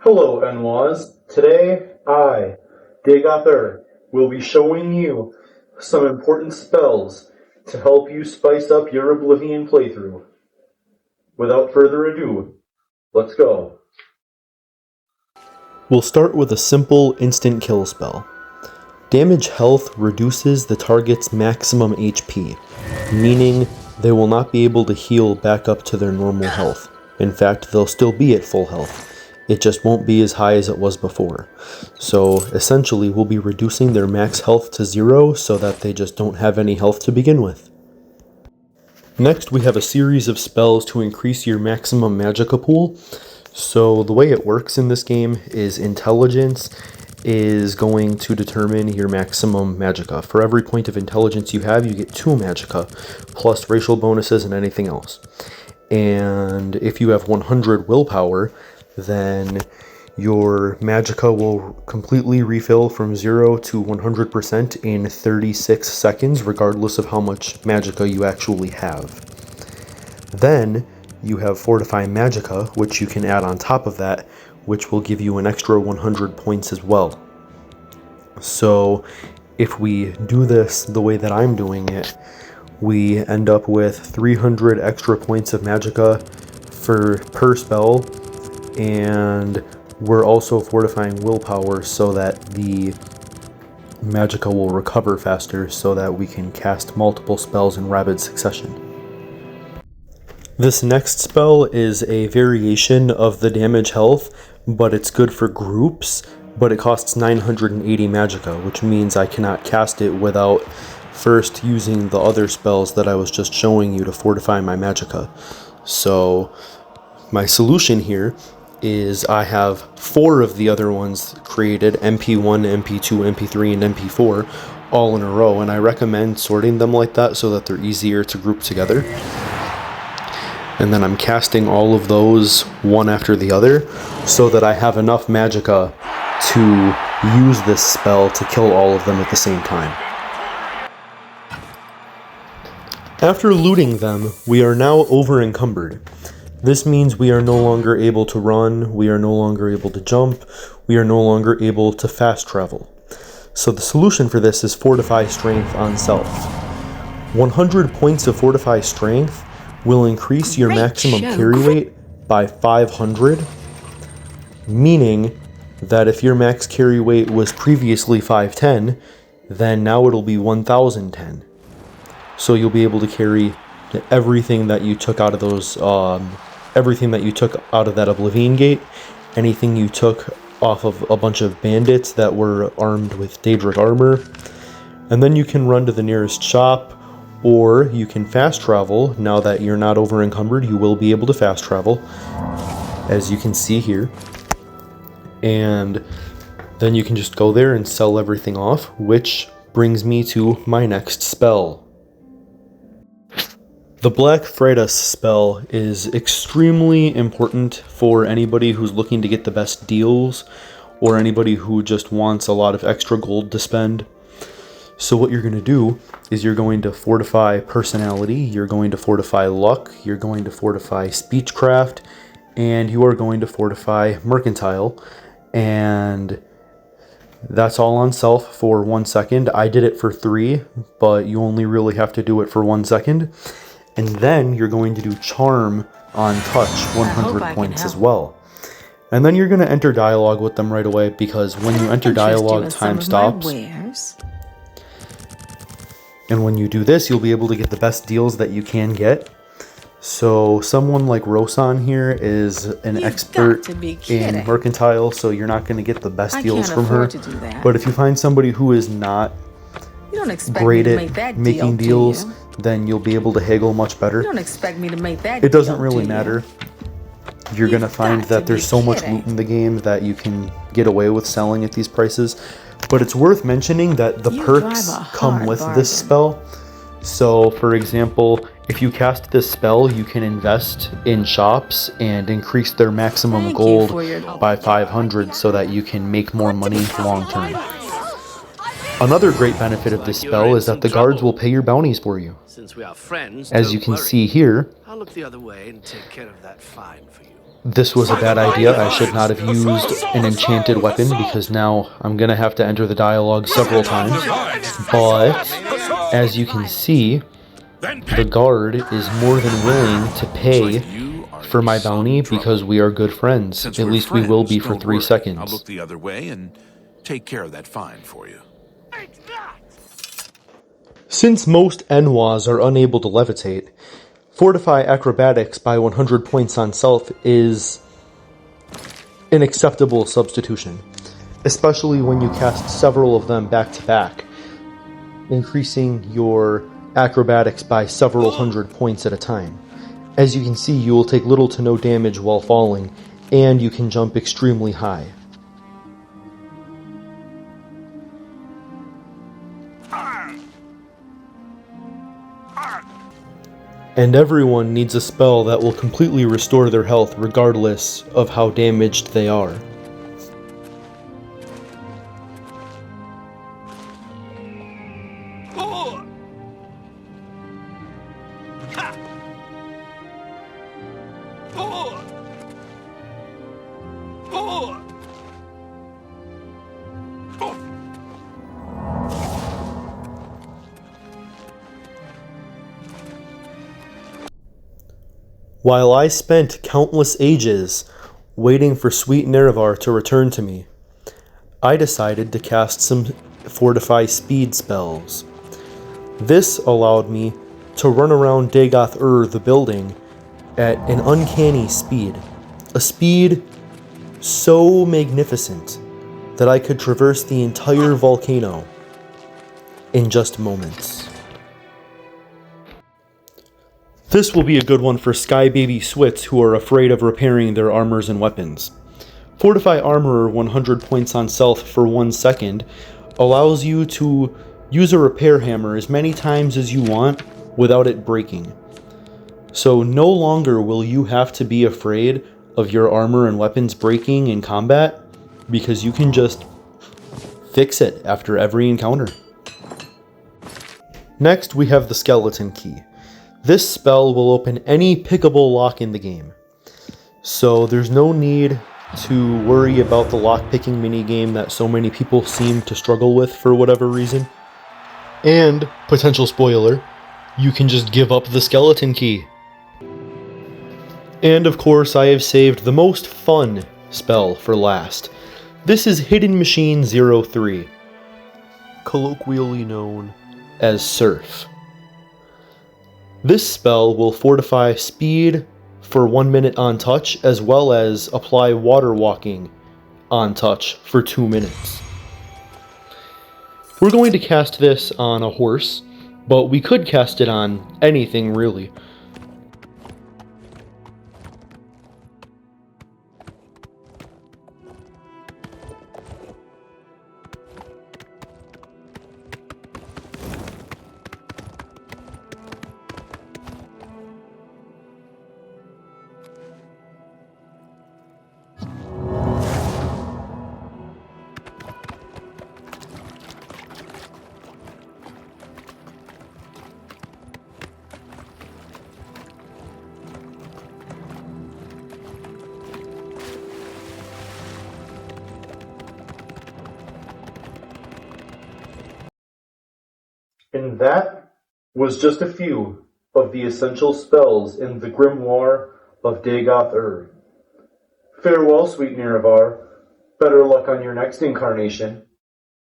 Hello, Enwas. Today, I, Dagoth, will be showing you some important spells to help you spice up your Oblivion playthrough. Without further ado, let's go. We'll start with a simple instant kill spell. Damage health reduces the target's maximum HP, meaning they will not be able to heal back up to their normal health. In fact, they'll still be at full health. It just won't be as high as it was before. So essentially, we'll be reducing their max health to 0 so that they just don't have any health to begin with. Next, we have a series of spells to increase your maximum magicka pool. So the way it works in this game is intelligence is going to determine your maximum magicka. For every point of intelligence you have, you get 2 magicka, plus racial bonuses and anything else. And if you have 100 willpower, then your magicka will completely refill from 0 to 100% in 36 seconds, regardless of how much magicka you actually have. Then you have Fortify Magicka, which you can add on top of that, which will give you an extra 100 points as well. So if we do this the way that I'm doing it, we end up with 300 extra points of magicka per spell, and we're also fortifying willpower so that the magicka will recover faster so that we can cast multiple spells in rapid succession. This next spell is a variation of the damage health, but it's good for groups, but it costs 980 magicka, which means I cannot cast it without first using the other spells that I was just showing you to fortify my magicka. So my solution here is I have 4 of the other ones created, MP1, MP2, MP3, and MP4, all in a row, and I recommend sorting them like that so that they're easier to group together. And then I'm casting all of those one after the other so that I have enough magicka to use this spell to kill all of them at the same time. After looting them, we are now over-encumbered. This means we are no longer able to run, we are no longer able to jump, we are no longer able to fast travel. So the solution for this is Fortify Strength on Self. 100 points of Fortify Strength will increase your maximum carry weight by 500, meaning that if your max carry weight was previously 510, then now it'll be 1010. So you'll be able to carry everything that you took out of those, everything that you took out of that Oblivion gate, anything you took off of a bunch of bandits that were armed with Daedric armor, and then you can run to the nearest shop, or you can fast travel. Now that you're not over encumbered, you will be able to fast travel, as you can see here. And then you can just go there and sell everything off, which brings me to my next spell. The Black Fridas spell is extremely important for anybody who's looking to get the best deals, or anybody who just wants a lot of extra gold to spend. So what you're going to do is you're going to fortify personality, you're going to fortify luck, you're going to fortify speechcraft, and you are going to fortify mercantile. And that's all on self for 1 second. I did it for 3, but you only really have to do it for 1 second. And then you're going to do charm on touch, 100 points as well. And then you're going to enter dialogue with them right away, because when you enter dialogue, time stops. And when you do this, you'll be able to get the best deals that you can get. So someone like Rosan here is an expert in mercantile, so you're not going to get the best deals from her. But if you find somebody who is not great at making deals, then you'll be able to haggle much better. It doesn't really matter. You're going to find that there's so much loot in the game that you can get away with selling at these prices. But it's worth mentioning that the perks come with this spell. So, for example, if you cast this spell, you can invest in shops and increase their maximum gold by 500 so that you can make more money long term. Another great benefit of this spell is that the guards will pay your bounties for you. Since we are friends, as you can see here, I'll look the other way and take care of that fine for you. This was a bad idea. I should not have used an enchanted weapon because now I'm going to have to enter the dialogue several times. But, as you can see, the guard is more than willing to pay for my bounty because we are good friends. At least we will be for 3 seconds. I'll look the other way and take care of that fine for you. Since most Enwas are unable to levitate, Fortify Acrobatics by 100 points on self is an acceptable substitution, especially when you cast several of them back to back, increasing your acrobatics by several hundred points at a time. As you can see, you will take little to no damage while falling, and you can jump extremely high. And everyone needs a spell that will completely restore their health regardless of how damaged they are. While I spent countless ages waiting for Sweet Nerevar to return to me, I decided to cast some Fortify speed spells. This allowed me to run around Dagoth the building at an uncanny speed. A speed so magnificent that I could traverse the entire volcano in just moments. This will be a good one for Skybaby Swits who are afraid of repairing their armors and weapons. Fortify Armorer 100 points on self for 1 second allows you to use a repair hammer as many times as you want without it breaking. So no longer will you have to be afraid of your armor and weapons breaking in combat, because you can just fix it after every encounter. Next we have the Skeleton Key. This spell will open any pickable lock in the game, so there's no need to worry about the lock-picking minigame that so many people seem to struggle with for whatever reason. And, potential spoiler, you can just give up the Skeleton Key. And of course, I have saved the most fun spell for last. This is Hidden Machine 03, colloquially known as Surf. This spell will fortify speed for 1 minute on touch, as well as apply water walking on touch for 2 minutes. We're going to cast this on a horse, but we could cast it on anything really. And that was just a few of the essential spells in the Grimoire of Dagoth. Farewell, Sweet Nerevar. Better luck on your next incarnation.